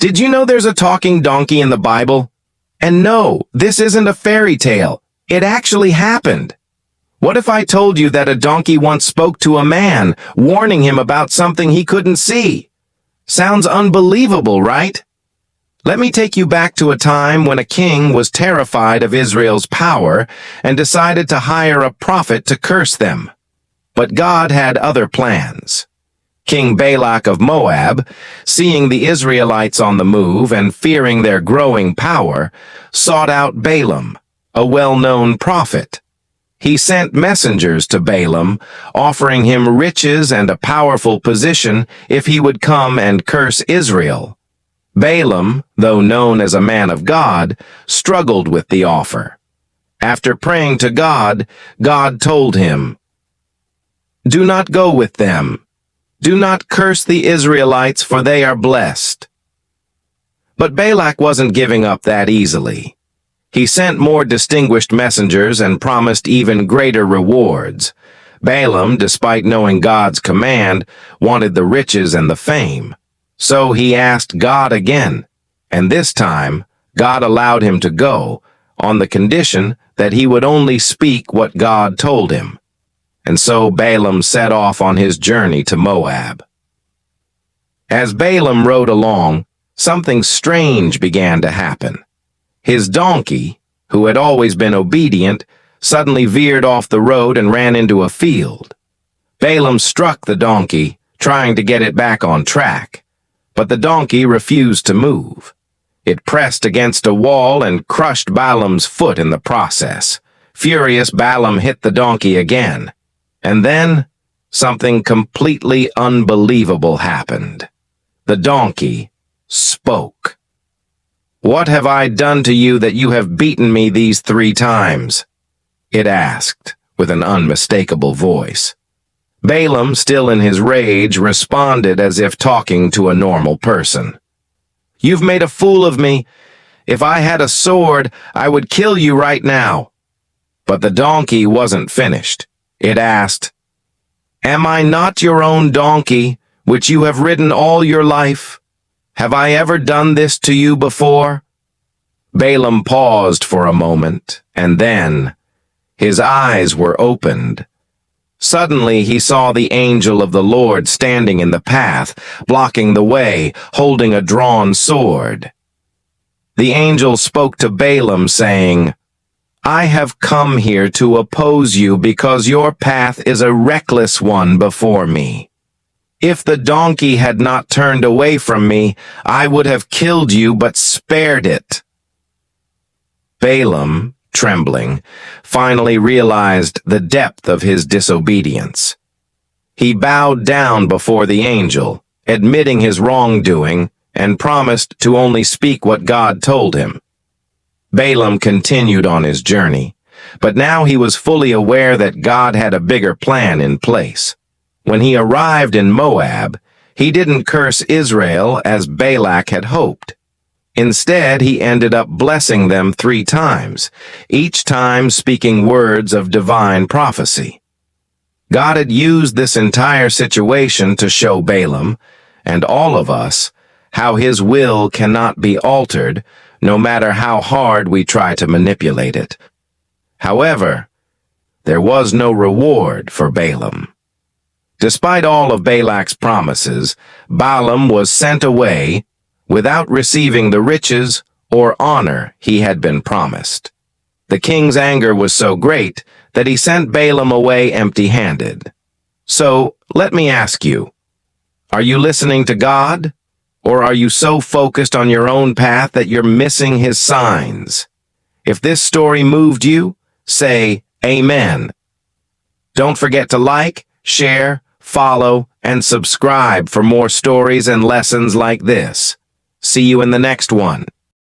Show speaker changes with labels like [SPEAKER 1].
[SPEAKER 1] Did you know there's a talking donkey in the Bible? And no, this isn't a fairy tale. It actually happened. What if I told you that a donkey once spoke to a man, warning him about something he couldn't see? Sounds unbelievable, right? Let me take you back to a time when a king was terrified of Israel's power and decided to hire a prophet to curse them. But God had other plans. King Balak of Moab, seeing the Israelites on the move and fearing their growing power, sought out Balaam, a well-known prophet. He sent messengers to Balaam, offering him riches and a powerful position if he would come and curse Israel. Balaam, though known as a man of God, struggled with the offer. After praying to God, God told him, "Do not go with them. Do not curse the Israelites, for they are blessed." But Balak wasn't giving up that easily. He sent more distinguished messengers and promised even greater rewards. Balaam, despite knowing God's command, wanted the riches and the fame. So he asked God again, and this time, God allowed him to go, on the condition that he would only speak what God told him. And so Balaam set off on his journey to Moab. As Balaam rode along, something strange began to happen. His donkey, who had always been obedient, suddenly veered off the road and ran into a field. Balaam struck the donkey, trying to get it back on track, but the donkey refused to move. It pressed against a wall and crushed Balaam's foot in the process. Furious, Balaam hit the donkey again. And then, something completely unbelievable happened. The donkey spoke. "What have I done to you that you have beaten me these 3 times?" it asked, with an unmistakable voice. Balaam, still in his rage, responded as if talking to a normal person. "You've made a fool of me. If I had a sword, I would kill you right now." But the donkey wasn't finished. It asked, "Am I not your own donkey, which you have ridden all your life? Have I ever done this to you before?" Balaam paused for a moment, and then his eyes were opened. Suddenly he saw the angel of the Lord standing in the path, blocking the way, holding a drawn sword. The angel spoke to Balaam, saying, "I have come here to oppose you because your path is a reckless one before me. If the donkey had not turned away from me, I would have killed you but spared it." Balaam, trembling, finally realized the depth of his disobedience. He bowed down before the angel, admitting his wrongdoing, and promised to only speak what God told him. Balaam continued on his journey, but now he was fully aware that God had a bigger plan in place. When he arrived in Moab, he didn't curse Israel as Balak had hoped. Instead, he ended up blessing them 3 times, each time speaking words of divine prophecy. God had used this entire situation to show Balaam, and all of us, how his will cannot be altered, no matter how hard we try to manipulate it. However, there was no reward for Balaam. Despite all of Balak's promises, Balaam was sent away without receiving the riches or honor he had been promised. The king's anger was so great that he sent Balaam away empty-handed. So, let me ask you, are you listening to God? Or are you so focused on your own path that you're missing his signs? If this story moved you, say Amen. Don't forget to like, share, follow, and subscribe for more stories and lessons like this. See you in the next one.